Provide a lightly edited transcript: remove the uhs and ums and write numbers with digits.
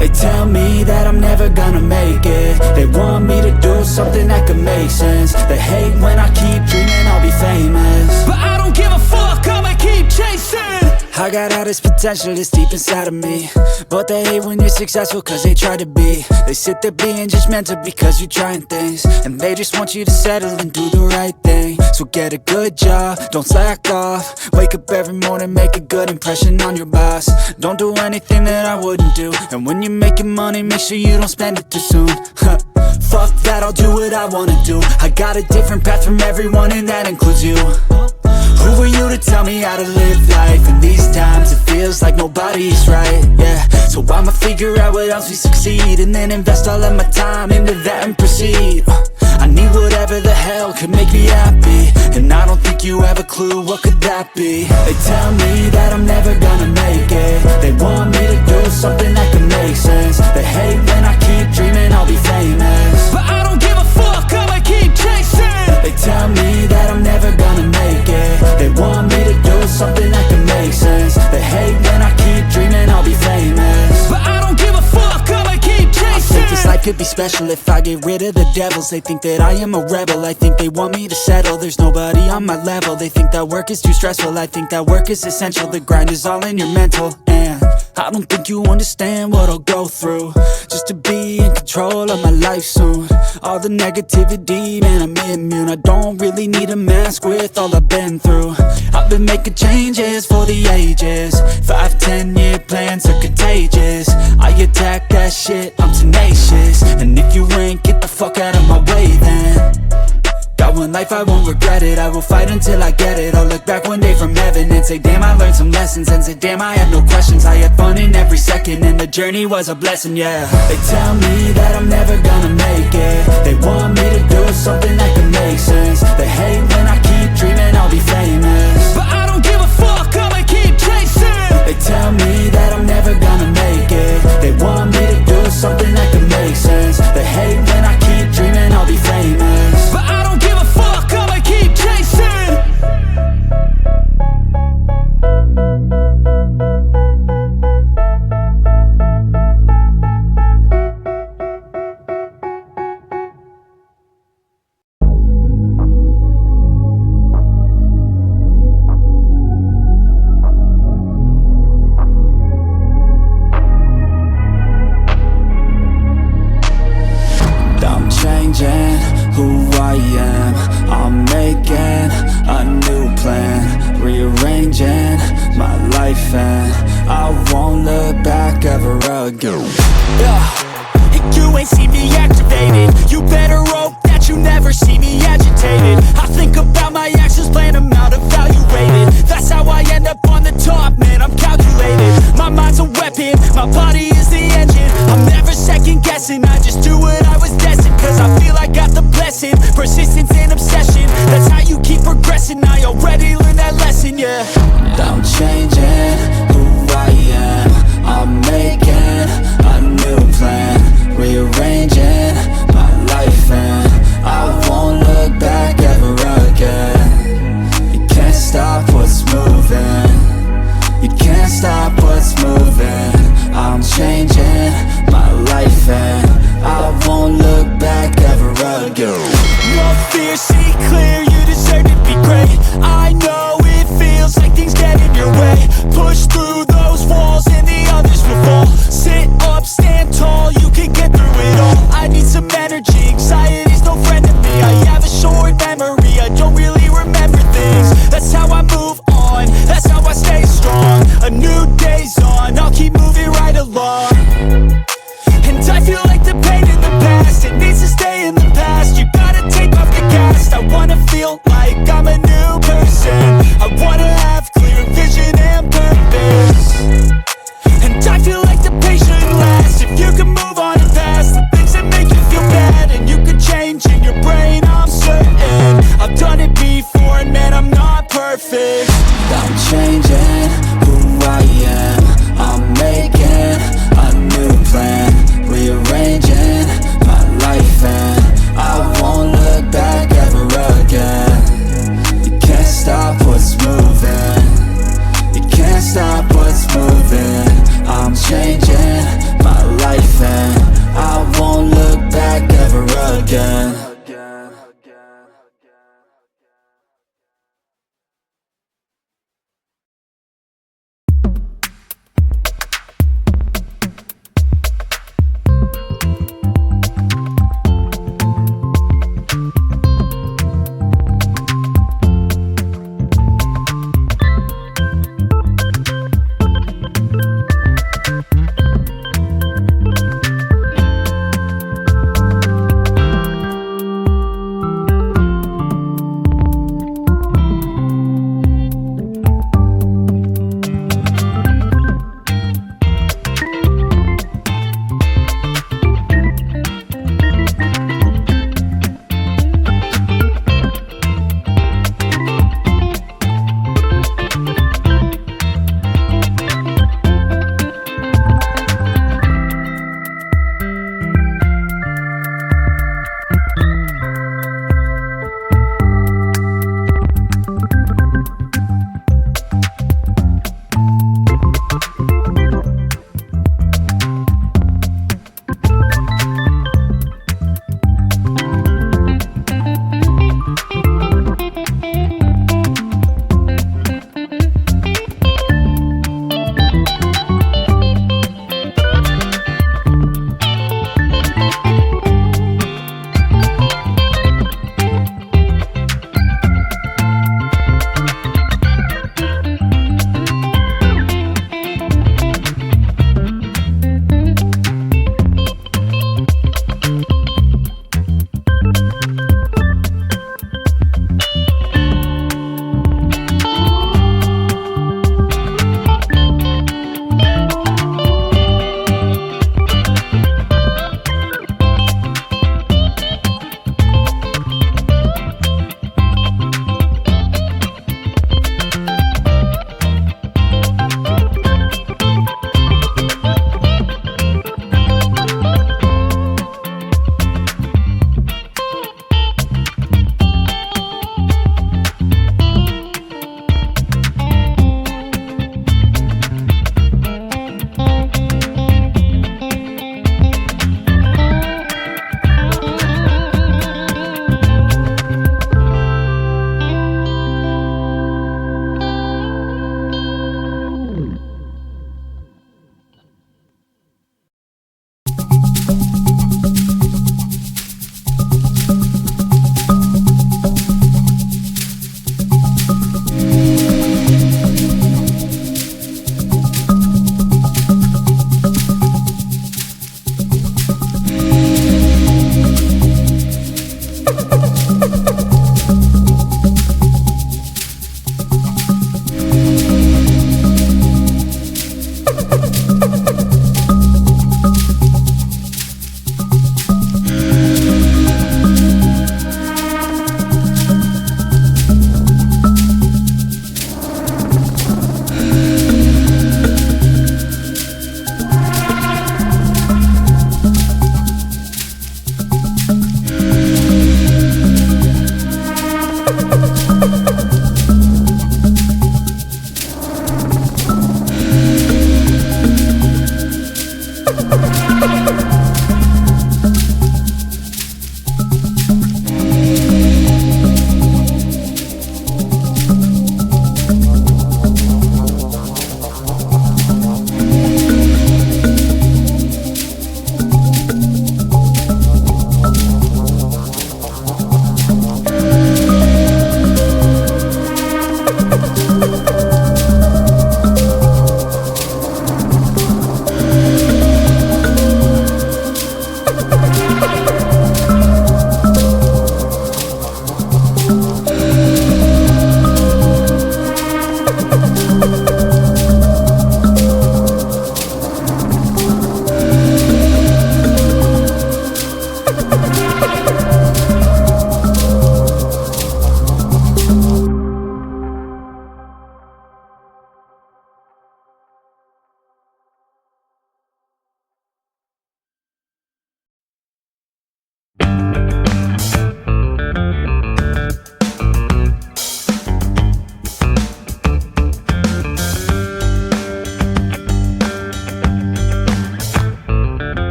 They tell me that I'm never gonna make it. They want me to do something that could make sense. They hate when I keep dreaming I'll be famous, but I don't give a fuck, I'ma keep chasing. I got all this potential that's deep inside of me, but they hate when you're successful cause they try to be. They sit there being judgmental because you're trying things, and they just want you to settle and do the right thing. So get a good job, don't slack off. Wake up every morning, make a good impression on your boss. Don't do anything that I wouldn't do, and when you're making money, make sure you don't spend it too soon. Fuck that, I'll do what I wanna do. I got a different path from everyone, and that includes you. Who are you to tell me how to live life? In these times it feels like nobody's right, yeah. So I'ma figure out what else we succeed, and then invest all of my time into that and proceed. I need whatever the hell could make me happy, and I don't think you have a clue what could that be. They tell me that I'm never gonna make it. They want me to do something that could make sense. They hate when I keep dreaming I'll be famous, but I don't give a fuck, I'ma keep chasing. They tell me that I'm never gonna make it. They want me to do something that can make sense. They hate when I keep dreaming I'll be famous, but I don't give a fuck, I'ma keep chasing. I think this life could be special if I get rid of the devils. They think that I am a rebel, I think they want me to settle. There's nobody on my level. They think that work is too stressful, I think that work is essential. The grind is all in your mental, and I don't think you understand what I'll go through just to be in control of my life soon. All the negativity, man, I'm immune. I don't really need a mask with all I've been through. I've been making changes for the ages. 5-10 year plans are contagious. I attack that shit, I'm tenacious. And if you ain't, get the fuck out of my way then. Got one life, I won't regret it. I will fight until I get it. I'll look back one day from heaven and say damn, I learned some lessons. And say damn, I had no questions. I had fun in every second, and the journey was a blessing, yeah. They tell me that I'm never gonna make it. They want me to do something that can make sense. They hate when I keep dreaming I'll be famous, but I don't give a fuck, I'ma keep chasing. They tell me that I'm never gonna make it. They want me to do something that can make sense. They hate when I keep dreaming I'll be famous, but I don't give a fuck, I'ma keep chasing. Who I am, I'm making a new plan, rearranging my life, and I won't look back ever again. You ain't see me activated. You better hope that you never see me agitated. I think about my actions, plan them out, evaluated. That's how I end up on the top, man, I'm calculated. My mind's a weapon, my body is the engine. I'm never second guessing, I just do what I was destined. Cause I feel I got the blessing, persistence and obsession. That's how you keep progressing, I already learned that lesson, yeah. I'm changing who I am, I'm making a new plan, rearranging my life, and I won't look back ever again. You can't stop what's moving, you can't stop what's moving. I'm changing my life, and I won't look back ever again. No fear, see clear, you deserve to be great. I know it feels like things get in your way. Push through those walls and the others will fall. Sit up, stand tall, you can get through it all. I need some energy, anxiety's no friend to me. I have a short memory, I don't really remember things. That's how I move on, that's how I stay strong. A new day's on, I'll keep moving right along. And I feel like the pain in the past, it needs to stay in the past. You gotta take off the gas. I wanna feel like I'm a new person. I wanna have clear vision and purpose. And I feel like the pain shouldn't last. If you can move on and past the things that make you